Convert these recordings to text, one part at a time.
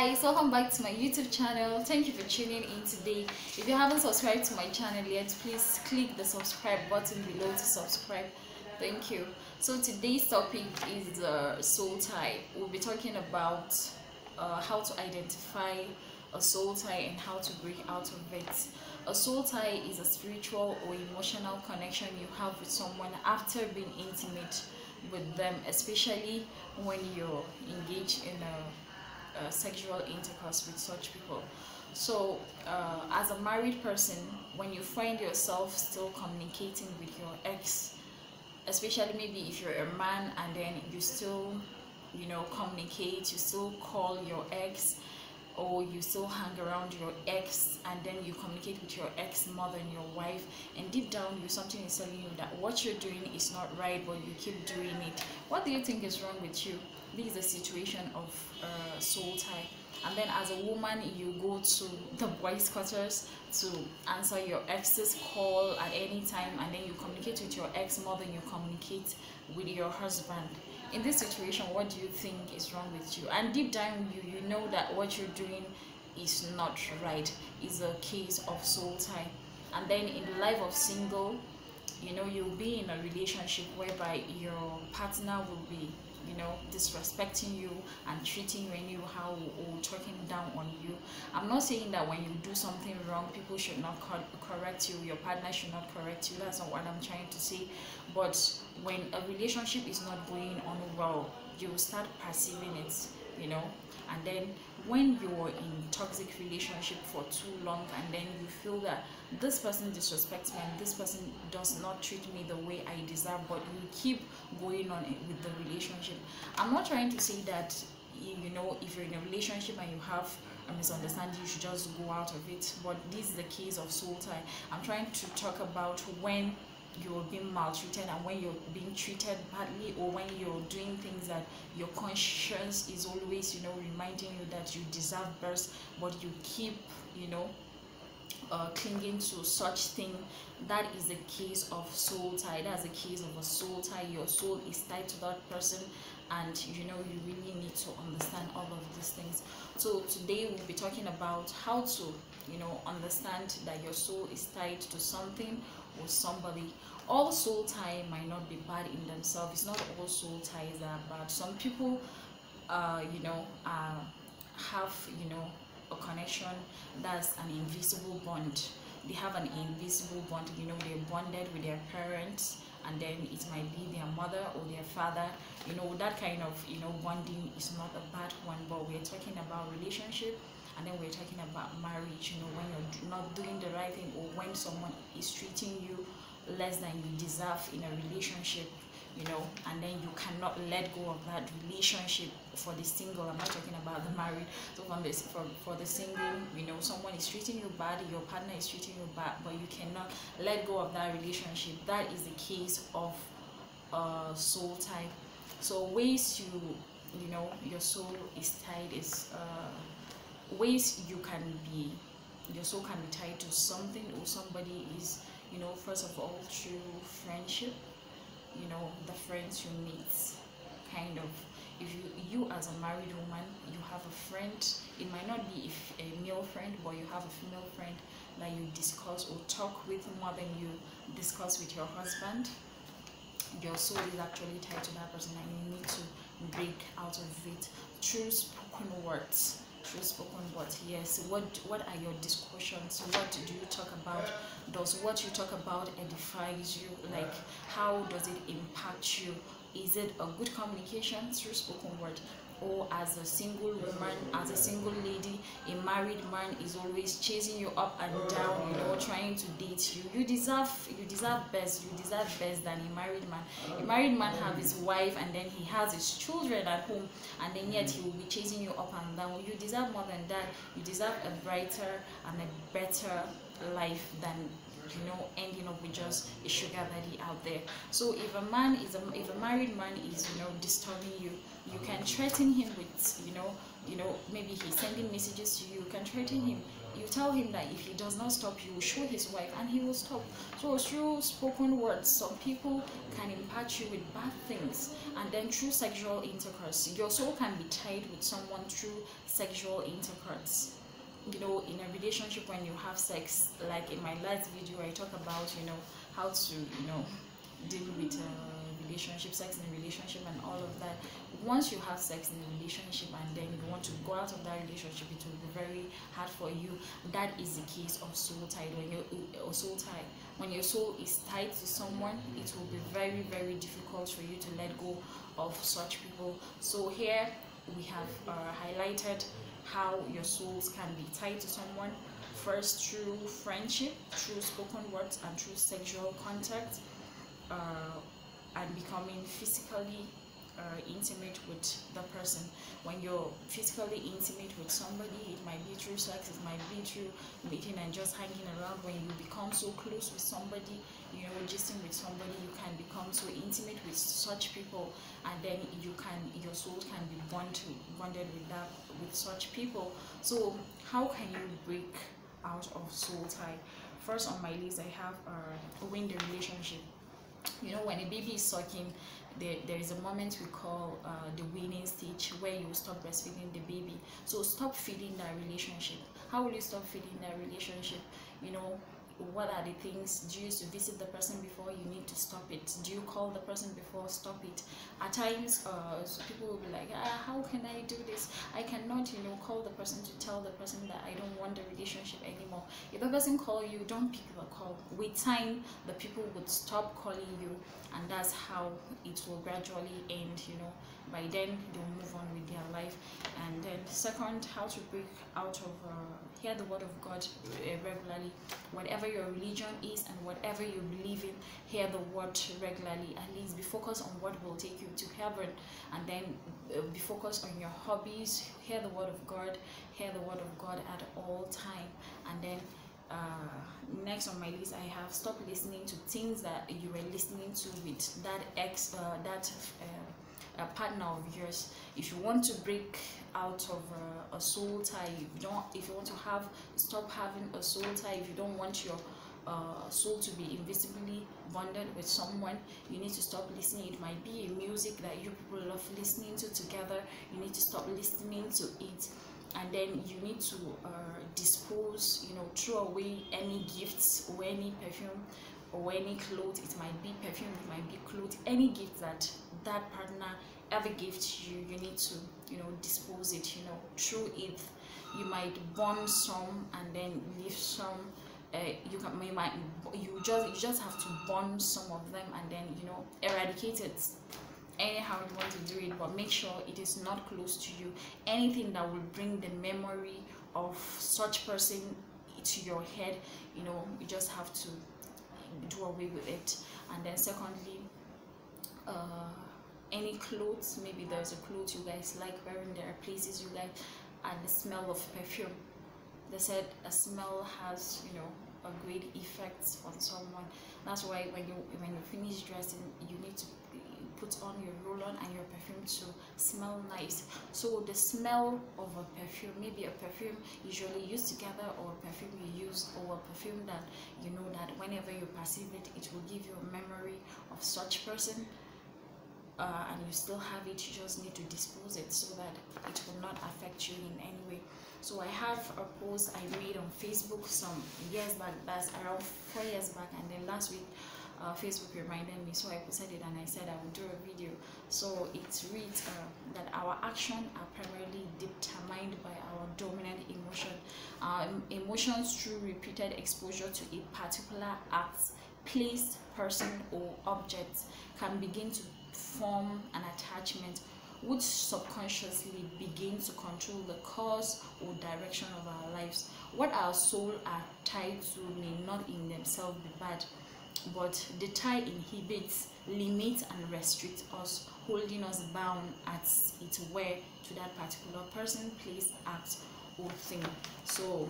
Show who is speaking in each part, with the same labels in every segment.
Speaker 1: guys, welcome back to my YouTube channel. Thank you for tuning in today. If you haven't subscribed to my channel yet, please click the subscribe button below to subscribe. Thank you. So today's topic is soul tie. We'll be talking about how to identify a soul tie and how to break out of it. A soul tie is a spiritual or emotional connection you have with someone after being intimate with them, especially when you're engaged in a sexual intercourse with such people. So as a married person, when you find yourself still communicating with your ex, especially maybe if you're a man and then you still communicate, you still call your ex, or you still hang around your ex and then you communicate with your ex more than your wife, and deep down something is telling you that what you're doing is not right, but you keep doing it. What do you think is wrong with you? This is a situation of soul tie. And then as a woman, you go to the boys' quarters to answer your ex's call at any time, and then you communicate with your ex more than you communicate with your husband. In this situation, what do you think is wrong with you? And deep down, you know that what you're doing is not right. It's a case of soul tie. And then in the life of single, you'll be in a relationship whereby your partner will be disrespecting you and treating you anyhow or talking down on you. I'm not saying that when you do something wrong, people should not correct you, your partner should not correct you. That's not what I'm trying to say. But when a relationship is not going on well, you will start perceiving it, and then when you're in toxic relationship for too long, and then you feel that this person disrespects me and this person does not treat me the way I deserve, but you keep going on with the relationship. I'm not trying to say that if you're in a relationship and you have a misunderstanding, you should just go out of it, but this is the case of soul tie. I'm trying to talk about when you're being maltreated and when you're being treated badly, or when you're doing things that your conscience is always reminding you that you deserve best, but you keep clinging to such thing. That is the case of soul tie. That's the case of a soul tie. Your soul is tied to that person, and you really need to understand all of these things. So today we'll be talking about how to understand that your soul is tied to something or somebody. All soul tie might not be bad in themselves. It's not all soul ties that are bad. Some people have a connection that's an invisible bond. They have an invisible bond. They're bonded with their parents, and then it might be their mother or their father. That kind of bonding is not a bad one. But we're talking about relationship, and then we're talking about marriage. When you're not doing the right thing, or when someone is treating you less than you deserve in a relationship, and then you cannot let go of that relationship. For the single, I'm not talking about the married. So for the single, someone is treating you bad, your partner is treating you bad, but you cannot let go of that relationship. That is the case of soul tie. So ways your soul is tied is ways your soul can be tied to something or somebody is first of all through friendship. The friends you meet, kind of. If you as a married woman, you have a friend, it might not be a male friend, but you have a female friend that you discuss or talk with more than you discuss with your husband. Your soul is actually tied to that person, and you need to break out of it through spoken words. Yes. What are your discussions? What do you talk about? Does what you talk about edifies you? Like, how does it impact you? Is it a good communication through spoken word? Or as a single woman, as a single lady, a married man is always chasing you up and down, trying to date you. You deserve best. You deserve best than a married man. A married man have his wife, and then he has his children at home, and then yet he will be chasing you up and down. You deserve more than that. You deserve a brighter and a better life than ending up with just a sugar daddy out there. So if a married man is disturbing you, you can threaten him with maybe he's sending messages to you, you can threaten him. You tell him that if he does not stop, you will show his wife and he will stop. So through spoken words, some people can impact you with bad things. And then through sexual intercourse, your soul can be tied with someone through sexual intercourse. In a relationship, when you have sex, like in my last video I talk about how to deal with relationship, sex in a relationship and all of that. Once you have sex in a relationship and then you want to go out of that relationship, it will be very hard for you. That is the case of soul tie. When your soul is tied to someone, it will be very, very difficult for you to let go of such people. So here we have highlighted how your souls can be tied to someone. First, through friendship, through spoken words, and through sexual contact, and becoming physically intimate with the person. When you're physically intimate with somebody, it might be through sex, it might be through meeting and just hanging around. When you become so close with somebody, gisting with somebody, you can become so intimate with such people, and then your soul can be bonded with such people. So how can you break out of soul tie? First on my list I have win the relationship. When a baby is sucking, there is a moment we call the weaning stage, where you stop breastfeeding the baby. So stop feeding that relationship. How will you stop feeding that relationship? What are the things? Do you used to visit the person before? You need to stop it. Do you call the person before? Stop it. At times so people will be like, how can I do this? I cannot call the person to tell the person that I don't want the relationship anymore. If the person call you, don't pick the call. With time, the people would stop calling you, and that's how it will gradually end. By then they'll move on with their life. And then second, how to break out of hear the word of God regularly. Whatever your religion is and whatever you believe in, hear the word regularly. At least be focused on what will take you to heaven, and then be focused on your hobbies. Hear the word of God, hear the word of God at all time. And then next on my list I have stop listening to things that you were listening to with that partner of yours. If you want to break out of a soul tie, if you want to stop having a soul tie, if you don't want your soul to be invisibly bonded with someone, you need to stop listening. It might be a music that you people love listening to together. You need to stop listening to it. And then you need to dispose, throw away any gifts or any perfume or any clothes. It might be perfume, it might be clothes, any gift that partner ever gives you. You need to dispose it. Throw it. You might burn some and then leave some. You just have to burn some of them and then eradicate it anyhow you want to do it, but make sure it is not close to you. Anything that will bring the memory of such person to your head, you just have to do away with it. And then secondly, any clothes, maybe there's a clothes you guys like wearing, there are places you like, and the smell of perfume. They said a smell has a great effect on someone. That's why when you finish dressing, you need to put on your roll-on and your perfume to smell nice. So the smell of a perfume, maybe a perfume usually used together, or a perfume you use, or a perfume that that whenever you perceive it, it will give you a memory of such person, and you still have it. You just need to dispose it so that it will not affect you in any way. So I have a post I made on Facebook some years back, that's around 4 years back, and then last week Facebook reminded me, so I posted it and I said I would do a video. So it reads that our actions are primarily determined by our dominant emotion. Emotions through repeated exposure to a particular act, place, person, or object can begin to form an attachment which subconsciously begins to control the course or direction of our lives. What our soul are tied to may not in themselves be bad, but the tie inhibits, limits, and restricts us, holding us bound as it were to that particular person, place, act, or thing. So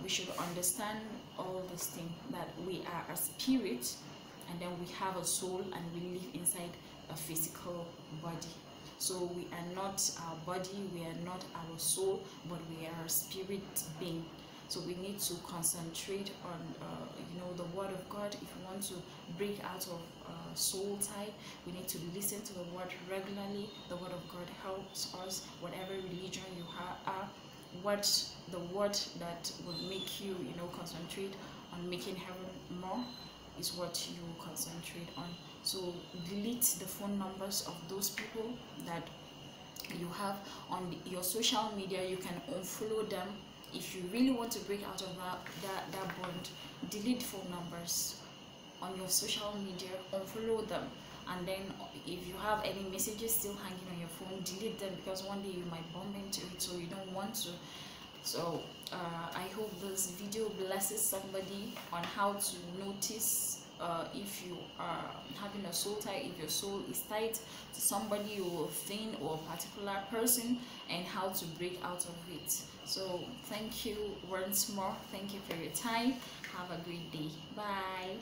Speaker 1: we should understand all these things, that we are a spirit, and then we have a soul, and we live inside a physical body. So we are not our body, we are not our soul, but we are a spirit being. So we need to concentrate on the word of God. If you want to break out of soul tie, we need to listen to the word regularly. The word of God helps us. Whatever religion you are, what the word that will make you concentrate on making heaven more is what you concentrate on. So delete the phone numbers of those people that you have on your social media. You can unfollow them. If you really want to break out of that bond, delete phone numbers on your social media, unfollow them. And then if you have any messages still hanging on your phone, delete them, because one day you might bump into it, so you don't want to. So I hope this video blesses somebody on how to notice if you are having a soul tie, if your soul is tied to somebody or thing or a particular person, and how to break out of it. So thank you once more. Thank you for your time. Have a great day. Bye.